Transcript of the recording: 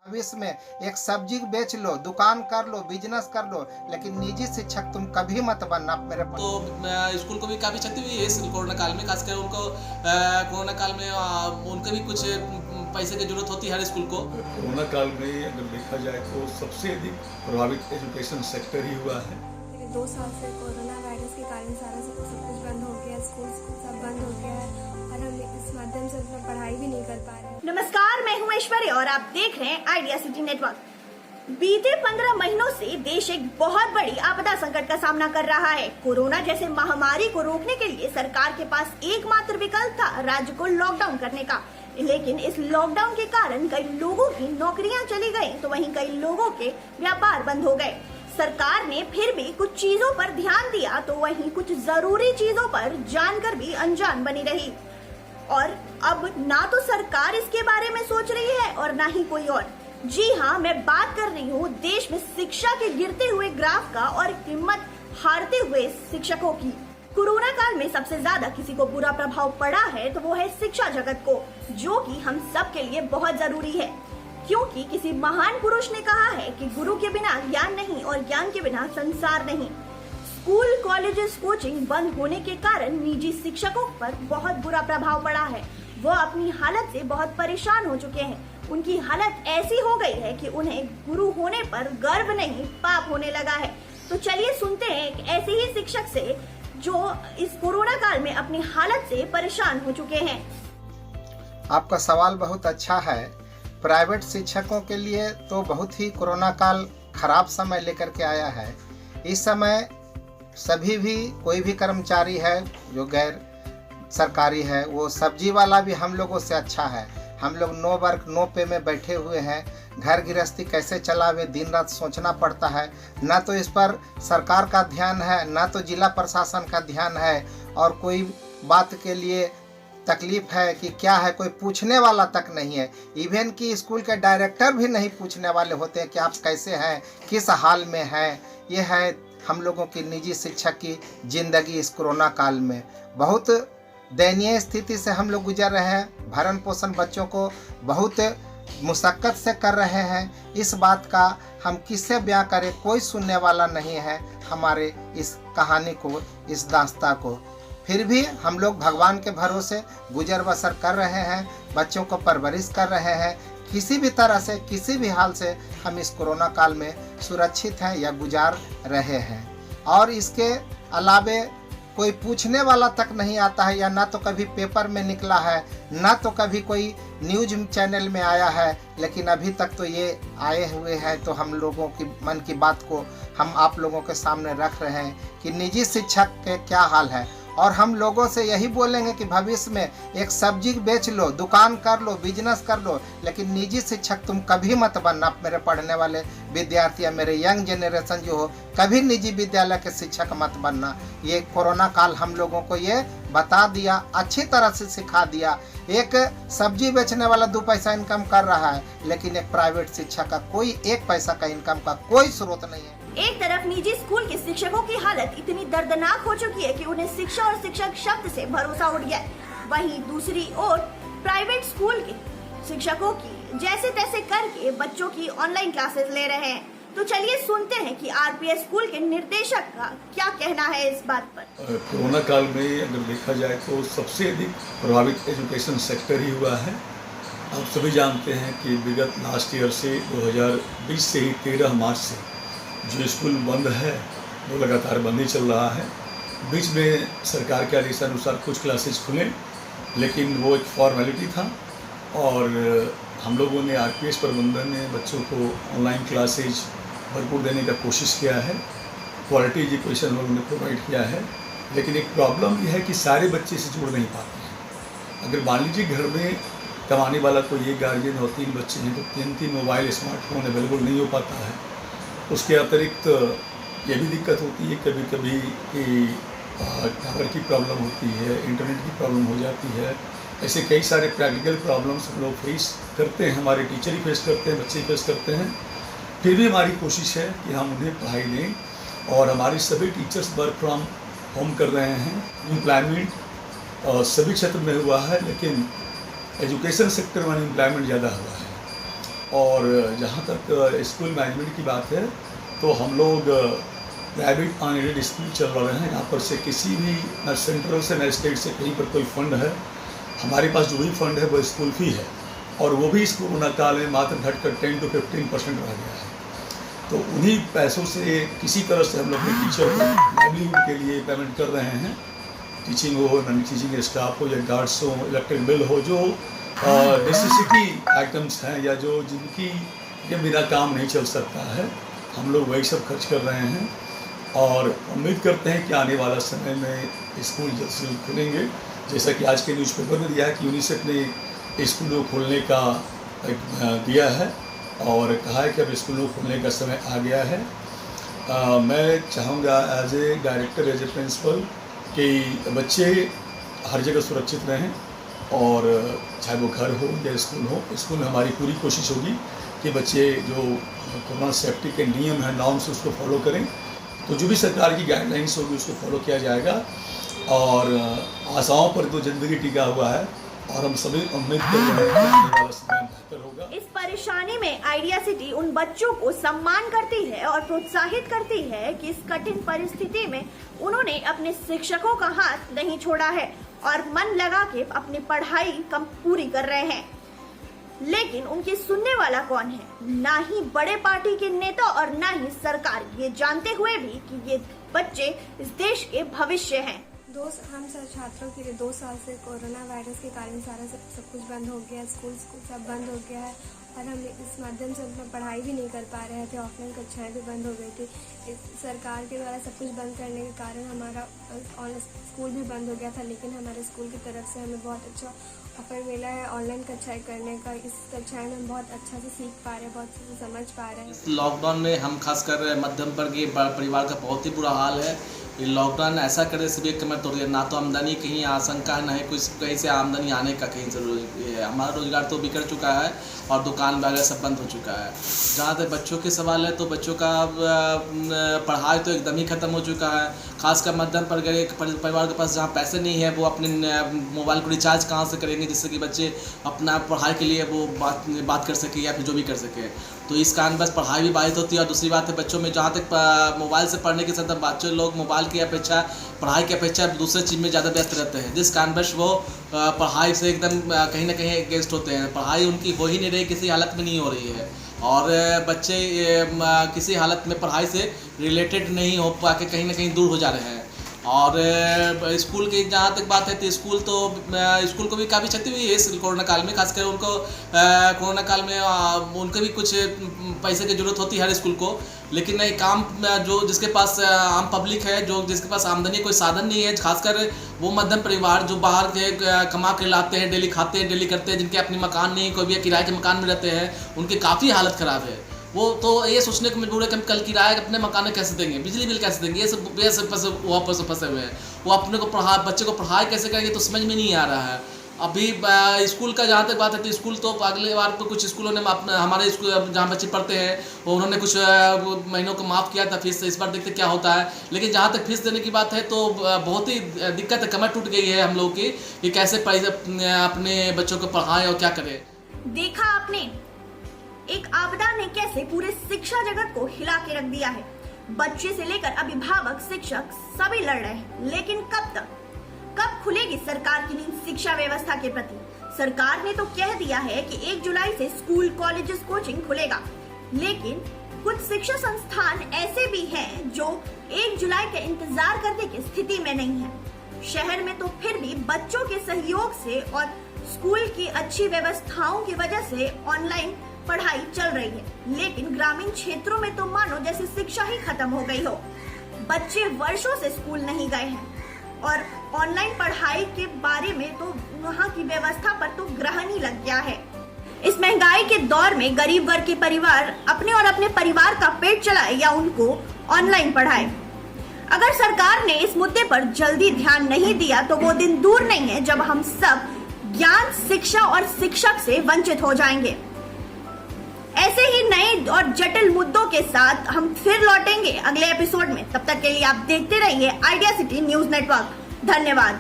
भविष्य में एक सब्जी बेच लो, दुकान कर लो, बिजनेस कर लो, लेकिन निजी शिक्षक तुम कभी मत बनना मेरे। तो स्कूल को भी काफ़ी क्षति हुई है इस कोरोना काल में, खासकर उनको कोरोना काल में उनको भी कुछ पैसे की जरूरत होती है हर स्कूल को। कोरोना काल में अगर देखा जाए तो सबसे अधिक प्रभावित एजुकेशन सेक्टर ही हुआ है। 2 साल से कोरोना वायरस के कारण सारा सब कुछ बंद हो गया, स्कूल सब बंद हो गया है और हम इस माध्यम से अपना पढ़ाई भी नहीं कर पा रहे हैं। नमस्कार, मैं हूं ऐश्वर्या और आप देख रहे हैं आइडिया सिटी नेटवर्क। बीते 15 महीनों से देश एक बहुत बड़ी आपदा संकट का सामना कर रहा है। कोरोना जैसे महामारी को रोकने के लिए सरकार के पास एकमात्र विकल्प था राज्य को लॉकडाउन करने का, लेकिन इस लॉकडाउन के कारण कई लोगों की नौकरियां चली गई, तो वहीं कई लोगों के व्यापार बंद हो गए। सरकार ने फिर भी कुछ चीजों पर ध्यान दिया, तो वहीं कुछ जरूरी चीजों पर जानकर भी अनजान बनी रही। और अब ना तो सरकार इसके बारे में सोच रही है और ना ही कोई और। जी हाँ, मैं बात कर रही हूँ देश में शिक्षा के गिरते हुए ग्राफ का और हिम्मत हारते हुए शिक्षकों की। कोरोना काल में सबसे ज्यादा किसी को बुरा प्रभाव पड़ा है तो वो है शिक्षा जगत को, जो कि हम सब के लिए बहुत जरूरी है, क्योंकि किसी महान पुरुष ने कहा है कि गुरु के बिना ज्ञान नहीं और ज्ञान के बिना संसार नहीं। स्कूल, कॉलेजेस, कोचिंग बंद होने के कारण निजी शिक्षकों पर बहुत बुरा प्रभाव पड़ा है। वो अपनी हालत से बहुत परेशान हो चुके हैं। उनकी हालत ऐसी हो गई है कि उन्हें गुरु होने पर गर्व नहीं, पाप होने लगा है। तो चलिए सुनते हैं एक ऐसे ही शिक्षक से जो इस कोरोना काल में अपनी हालत से परेशान हो चुके हैं। आपका सवाल बहुत अच्छा है। प्राइवेट शिक्षकों के लिए तो बहुत ही कोरोना काल खराब समय लेकर के आया है। इस समय सभी भी, कोई भी कर्मचारी है जो गैर सरकारी है, वो सब्जी वाला भी हम लोगों से अच्छा है। हम लोग नो वर्क नो पे में बैठे हुए हैं। घर गृहस्थी कैसे चलावे दिन रात सोचना पड़ता है। ना तो इस पर सरकार का ध्यान है, ना तो जिला प्रशासन का ध्यान है, और कोई बात के लिए तकलीफ है कि क्या है, कोई पूछने वाला तक नहीं है। इवन कि स्कूल के डायरेक्टर भी नहीं पूछने वाले होते हैं कि आप कैसे हैं, किस हाल में हैं। ये है हम लोगों की निजी शिक्षक की ज़िंदगी। इस कोरोना काल में बहुत दयनीय स्थिति से हम लोग गुजर रहे हैं। भरण पोषण बच्चों को बहुत मुशक्क़त से कर रहे हैं। इस बात का हम किससे बयां करें, कोई सुनने वाला नहीं है हमारे इस कहानी को, इस दास्तां को। फिर भी हम लोग भगवान के भरोसे गुजर बसर कर रहे हैं, बच्चों को परवरिश कर रहे हैं। किसी भी तरह से, किसी भी हाल से हम इस कोरोना काल में सुरक्षित हैं या गुजार रहे हैं। और इसके अलावे कोई पूछने वाला तक नहीं आता है, या ना तो कभी पेपर में निकला है, ना तो कभी कोई न्यूज चैनल में आया है। लेकिन अभी तक तो ये आए हुए हैं, तो हम लोगों की मन की बात को हम आप लोगों के सामने रख रहे हैं कि निजी शिक्षक के क्या हाल है। और हम लोगों से यही बोलेंगे कि भविष्य में एक सब्जी बेच लो, दुकान कर लो, बिजनेस कर लो, लेकिन निजी शिक्षक तुम कभी मत बनना मेरे पढ़ने वाले विद्यार्थी या मेरे यंग जनरेशन जो हो, कभी निजी विद्यालय के शिक्षक मत बनना। ये कोरोना काल हम लोगों को ये बता दिया, अच्छी तरह से सिखा दिया। एक सब्जी बेचने वाला 2 पैसा इनकम कर रहा है, लेकिन एक प्राइवेट शिक्षक का कोई 1 पैसा का इनकम का कोई स्रोत नहीं है। एक तरफ निजी स्कूल के शिक्षकों की हालत इतनी दर्दनाक हो चुकी है कि उन्हें शिक्षा और शिक्षक शब्द से भरोसा उठ गया है। वहीं दूसरी ओर प्राइवेट स्कूल के शिक्षकों की जैसे तैसे करके बच्चों की ऑनलाइन क्लासेस ले रहे हैं। तो चलिए सुनते हैं कि आरपीएस स्कूल के निर्देशक का क्या कहना है इस बात पर। कोरोना काल में अगर देखा जाए तो सबसे अधिक प्रभावित एजुकेशन सेक्टर ही हुआ है। आप सभी जानते हैं कि विगत लास्ट ईयर से 2020 से ही 13 मार्च से जो स्कूल बंद है वो लगातार बंद ही चल रहा है। बीच में सरकार के आदेशानुसार कुछ क्लासेस खुले, लेकिन वो एक फॉर्मेलिटी था। और हम लोगों ने आरपीएस प्रबंधन ने बच्चों को ऑनलाइन क्लासेज भरपूर देने का कोशिश किया है। क्वालिटी एजुकेशन हम लोगों ने प्रोवाइड किया है। लेकिन एक प्रॉब्लम यह है कि सारे बच्चे से जुड़ नहीं पाते हैं। अगर मान लीजिए घर में कमाने वाला कोई एक गार्जियन और 3 बच्चे हैं, तो 3-3 मोबाइल, स्मार्टफोन अवेलेबल नहीं हो पाता है। उसके अतिरिक्त ये भी दिक्कत होती है कभी कभी कि टावर की प्रॉब्लम होती है, इंटरनेट की प्रॉब्लम हो जाती है। ऐसे कई सारे प्रैक्टिकल प्रॉब्लम्स हम लोग फेस करते हैं, हमारे टीचर ही फेस करते हैं, बच्चे फेस करते हैं। फिर भी हमारी कोशिश है कि हम उन्हें पढ़ाई दें, और हमारे सभी टीचर्स वर्क फ्रॉम होम कर रहे हैं। एम्प्लॉयमेंट सभी क्षेत्र में हुआ है, लेकिन एजुकेशन सेक्टर में अनएम्प्लॉयमेंट ज़्यादा हुआ है। और जहाँ तक स्कूल मैनेजमेंट की बात है तो हम लोग प्राइवेट अनएडेड स्कूल चलवा रहे हैं। यहाँ पर से किसी भी न सेंट्रल से न स्टेट से कहीं पर कोई फंड है, हमारे पास जो भी फंड है वो स्कूल फी है, और वो भी इस कोरोना काल में मात्र घटकर 10 to 15% रह गया है। तो उन्हीं पैसों से किसी तरह से हम लोग अपने टीचर को लाइवलीहुड के लिए पेमेंट कर रहे हैं। टीचिंग हो, नॉन टीचिंग स्टाफ हो, या गार्ड्स हो, इलेक्ट्रिक बिल हो, जो नेसेसिटी आइटम्स हैं या जो जिनकी के बिना काम नहीं चल सकता है, हम लोग वही सब खर्च कर रहे हैं। और उम्मीद करते हैं कि आने वाला समय में स्कूल जल्द से जल्द खुलेंगे। जैसा कि आज के न्यूज़पेपर में दिया है कि यूनिसेफ ने स्कूलों को खोलने का दिया है और कहा है कि अब स्कूलों को खोलने का समय आ गया है। मैं चाहूँगा as a director, as a principal कि बच्चे हर जगह सुरक्षित रहें, और चाहे वो घर हो या स्कूल हो, स्कूल में हमारी पूरी कोशिश होगी कि बच्चे जो कोरोना सेफ्टी के नियम हैं, नॉर्म्स, उसको फॉलो करें। तो जो भी सरकार की गाइडलाइंस होगी उसको फॉलो किया जाएगा, और आशाओं पर तो ज़िंदगी टिका हुआ है, और हम सभी उम्मीद कर रहे हैं कि आने वाला समय बेहतर होगा। इस परेशानी में आइडिया सिटी उन बच्चों को सम्मान करती है और प्रोत्साहित करती है कि इस कठिन परिस्थिति में उन्होंने अपने शिक्षकों का हाथ नहीं छोड़ा है और मन लगा के अपनी पढ़ाई कम पूरी कर रहे हैं। लेकिन उनकी सुनने वाला कौन है? ना ही बड़े पार्टी के नेता और ना ही सरकार, ये जानते हुए भी कि ये बच्चे इस देश के भविष्य हैं। हम सब छात्रों के लिए 2 साल से कोरोना वायरस के कारण सब कुछ बंद हो गया, स्कूल सब बंद हो गया है, और हम इस माध्यम से अपना पढ़ाई भी नहीं कर पा रहे थे। ऑफलाइन कक्षाएं भी बंद हो गई थी। सरकार के द्वारा सब कुछ बंद करने के कारण हमारा स्कूल भी बंद हो गया था, लेकिन हमारे स्कूल की तरफ से हमें बहुत अच्छा ऑफर मिला है ऑनलाइन कक्षाएं करने का। इस कक्षाएं में हम बहुत अच्छा से सीख पा रहे हैं, बहुत अच्छे से समझ पा रहे हैं। इस लॉकडाउन में हम खासकर मध्यम वर्गीय परिवार का बहुत ही बुरा हाल है। ये लॉकडाउन ऐसा करे सभी कमर तोड़ दिया, ना तो आमदनी कहीं आशंका है, ना ही कुछ कहीं से आमदनी आने का कहीं ज़रूरी है। हमारा रोजगार तो बिगड़ चुका है और दुकान वगैरह सब बंद हो चुका है। जहाँ तक बच्चों के सवाल है तो बच्चों का पढ़ाई तो एकदम ही ख़त्म हो चुका है। खासकर मध्यम परिवार के पास जहाँ पैसे नहीं है वो अपने मोबाइल को रिचार्ज कहाँ से करेंगे जिससे कि बच्चे अपना पढ़ाई के लिए वो बात कर सके या फिर जो भी कर सके। तो इस कारण बस पढ़ाई भी बाधित होती है। और दूसरी बात है बच्चों में जहाँ तक मोबाइल से पढ़ने के साथ बच्चे लोग मोबाइल की अपेक्षा पढ़ाई की अपेक्षा दूसरे चीज़ में ज़्यादा व्यस्त रहते हैं, जिस कारणवश वो पढ़ाई से एकदम कहीं ना कहीं अगेंस्ट होते हैं। पढ़ाई उनकी हो ही नहीं रही, किसी हालत में नहीं हो रही है, और बच्चे किसी हालत में पढ़ाई से रिलेटेड नहीं हो पा के कहीं ना कहीं दूर हो जा रहे हैं। और स्कूल की जहाँ तक बात है तो स्कूल को भी काफ़ी क्षति हुई है इस कोरोना काल में। खासकर उनको कोरोना काल में उनको भी कुछ पैसे की ज़रूरत होती है हर स्कूल को, लेकिन नहीं काम जो जिसके पास आम पब्लिक है, जो जिसके पास आमदनी कोई साधन नहीं है, खासकर वो मध्यम परिवार जो बाहर के कमा के लाते हैं, डेली खाते हैं, डेली करते हैं, जिनके अपने मकान नहीं, कोई भी किराए के मकान में रहते हैं, उनकी काफ़ी हालत ख़राब है। वो तो ये सोचने को मजबूर है कि हम कल किराया अपने मकान में कैसे देंगे, बिजली बिल कैसे देंगे, ये सब वहाँ पर फंसे हुए हैं। वो अपने को बच्चे को पढ़ाई कैसे करेंगे तो समझ में नहीं आ रहा है। अभी स्कूल का जहाँ तक बात है तो स्कूल तो अगले बार तो कुछ स्कूलों ने हमारे स्कूल जहाँ बच्चे पढ़ते हैं वो उन्होंने कुछ महीनों को माफ़ किया था फीस, इस बार देखते क्या होता है। लेकिन जहाँ तक फीस देने की बात है तो बहुत ही दिक्कत है, कमर टूट गई है हम लोग की कि कैसे अपने बच्चों को पढ़ाएं और क्या करें। देखा आपने एक आपदा ने कैसे पूरे शिक्षा जगत को हिला के रख दिया है। बच्चे से लेकर अभिभावक, शिक्षक सभी लड़ रहे हैं, लेकिन कब तक? कब खुलेगी सरकार की नींद शिक्षा व्यवस्था के प्रति? सरकार ने तो कह दिया है कि 1 जुलाई से स्कूल, कॉलेजेस, कोचिंग खुलेगा, लेकिन कुछ शिक्षा संस्थान ऐसे भी हैं जो 1 जुलाई का इंतजार करने की स्थिति में नहीं है। शहर में तो फिर भी बच्चों के सहयोग से और स्कूल की अच्छी व्यवस्थाओं की वजह से ऑनलाइन पढ़ाई चल रही है, लेकिन ग्रामीण क्षेत्रों में तो मानो जैसे शिक्षा ही खत्म हो गई हो। बच्चे वर्षों से स्कूल नहीं गए हैं और ऑनलाइन पढ़ाई के बारे में तो वहाँ की व्यवस्था पर तो ग्रहण ही लग गया है। इस महंगाई के दौर में गरीब वर्ग के परिवार अपने और अपने परिवार का पेट चलाए या उनको ऑनलाइन पढ़ाए। अगर सरकार ने इस मुद्दे पर जल्दी ध्यान नहीं दिया तो वो दिन दूर नहीं है जब हम सब ज्ञान, शिक्षा और शिक्षक से वंचित हो जाएंगे। ऐसे ही नए और जटिल मुद्दों के साथ हम फिर लौटेंगे अगले एपिसोड में। तब तक के लिए आप देखते रहिए आइडिया सिटी न्यूज नेटवर्क। धन्यवाद।